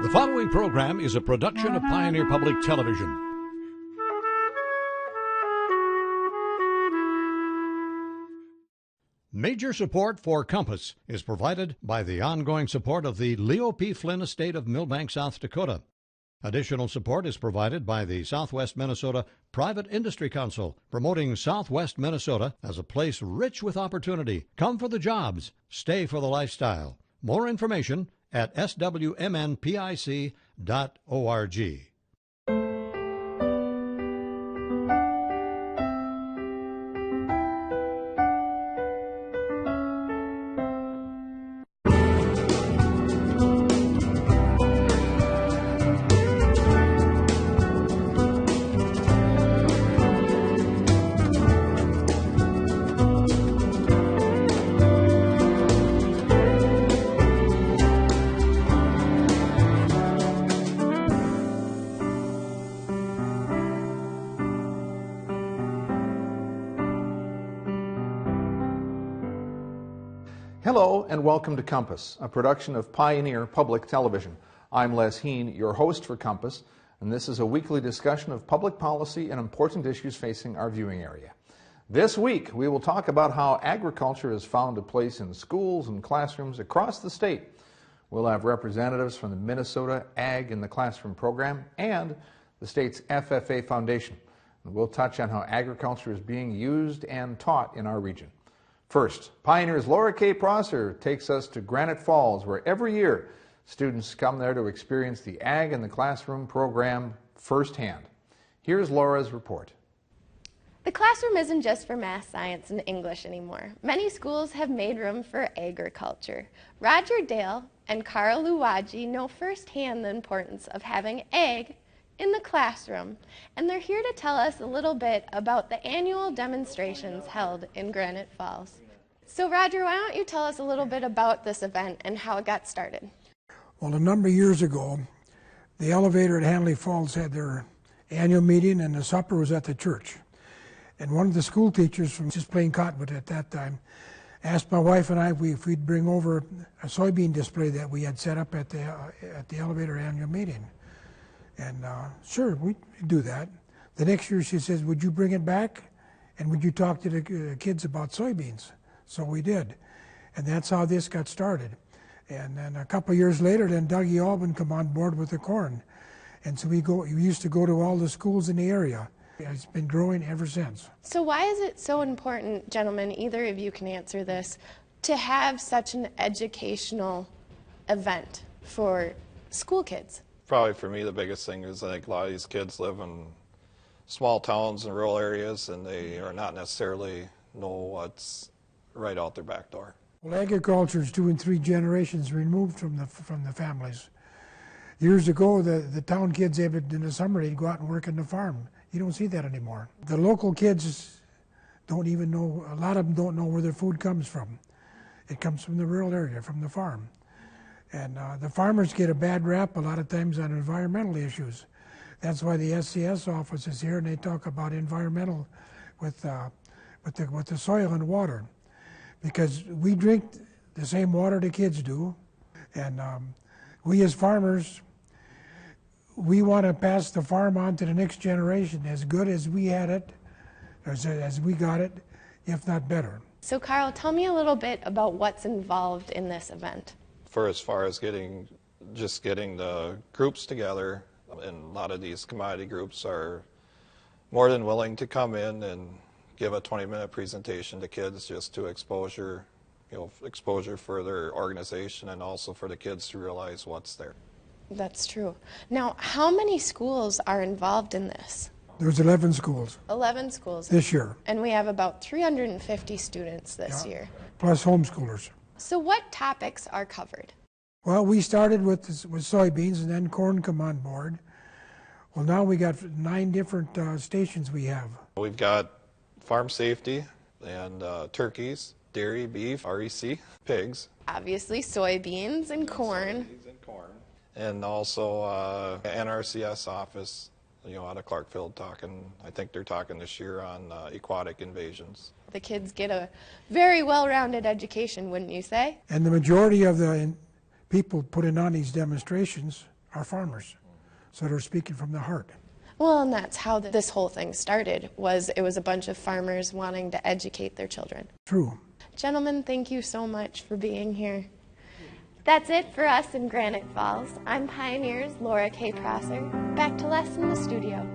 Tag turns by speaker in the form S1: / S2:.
S1: The following program is a production of Pioneer Public Television. Major support for Compass is provided by the ongoing support of the Leo P. Flynn Estate of Millbank, South Dakota. Additional support is provided by the Southwest Minnesota Private Industry Council, promoting Southwest Minnesota as a place rich with opportunity. Come for the jobs, stay for the lifestyle. More information at swmnpic.org.
S2: Hello and welcome to Compass, a production of Pioneer Public Television. I'm Les Heen, your host for Compass, and this is a weekly discussion of public policy and important issues facing our viewing area. This week, we will talk about how agriculture has found a place in schools and classrooms across the state. We'll have representatives from the Minnesota Ag in the Classroom program and the state's FFA Foundation. And we'll touch on how agriculture is being used and taught in our region. First, Pioneer's Laura K. Prosser takes us to Granite Falls, where every year students come there to experience the Ag in the Classroom program firsthand. Here's Laura's report.
S3: The classroom isn't just for math, science, and English anymore. Many schools have made room for agriculture. Roger Dale and Carl Luwaji know firsthand the importance of having ag in the classroom, and they're here to tell us a little bit about the annual demonstrations held in Granite Falls. So Roger, why don't you tell us a little bit about this event and how it got started?
S4: Well, a number of years ago, the elevator at Hanley Falls had their annual meeting and the supper was at the church. And one of the school teachers from just plain Cottonwood at that time asked my wife and I if we'd bring over a soybean display that we had set up at the elevator annual meeting. And sure, we'd do that. The next year she says, would you bring it back? And would you talk to the kids about soybeans? So we did. And that's how this got started. And then a couple of years later, then Dougie Albin come on board with the corn. And so we used to go to all the schools in the area. It's been growing ever since.
S3: So why is it so important, gentlemen, either of you can answer this, to have such an educational event for school kids?
S5: Probably for me the biggest thing is like a lot of these kids live in small towns and rural areas and they are not necessarily know what's right out their back door.
S4: Well, agriculture is 2 and 3 generations removed from the families. Years ago, the town kids, in the summer, they'd go out and work in the farm. You don't see that anymore. The local kids don't even know, a lot of them don't know where their food comes from. It comes from the rural area, from the farm. And the farmers get a bad rap a lot of times on environmental issues. That's why the SCS office is here and they talk about environmental with the soil and water. Because we drink the same water the kids do, and we as farmers, we want to pass the farm on to the next generation as good as we had it, as we got it, if not better.
S3: So Carl, tell me a little bit about what's involved in this event.
S5: For as far as getting the groups together, and a lot of these commodity groups are more than willing to come in and give a 20-minute presentation to kids just to exposure for their organization and also for the kids to realize what's there.
S3: That's true. Now, how many schools are involved in this?
S4: There's 11 schools.
S3: 11 schools.
S4: This year.
S3: And we have about 350 students this year.
S4: Plus homeschoolers.
S3: So what topics are covered?
S4: Well, we started with soybeans and then corn come on board. Well, now we got 9 different stations we have.
S5: We've got farm safety and turkeys, dairy, beef, REC, pigs.
S3: Obviously soybeans and corn.
S5: And also NRCS office, out of Clarkfield I think they're talking this year on aquatic invasions.
S3: The kids get a very well-rounded education, wouldn't you say?
S4: And the majority of the people putting on these demonstrations are farmers, so they're speaking from the heart.
S3: Well, and that's how this whole thing started, it was a bunch of farmers wanting to educate their children.
S4: True.
S3: Gentlemen, thank you so much for being here. That's it for us in Granite Falls. I'm Pioneer's Laura K. Prosser. Back to Les in the studio.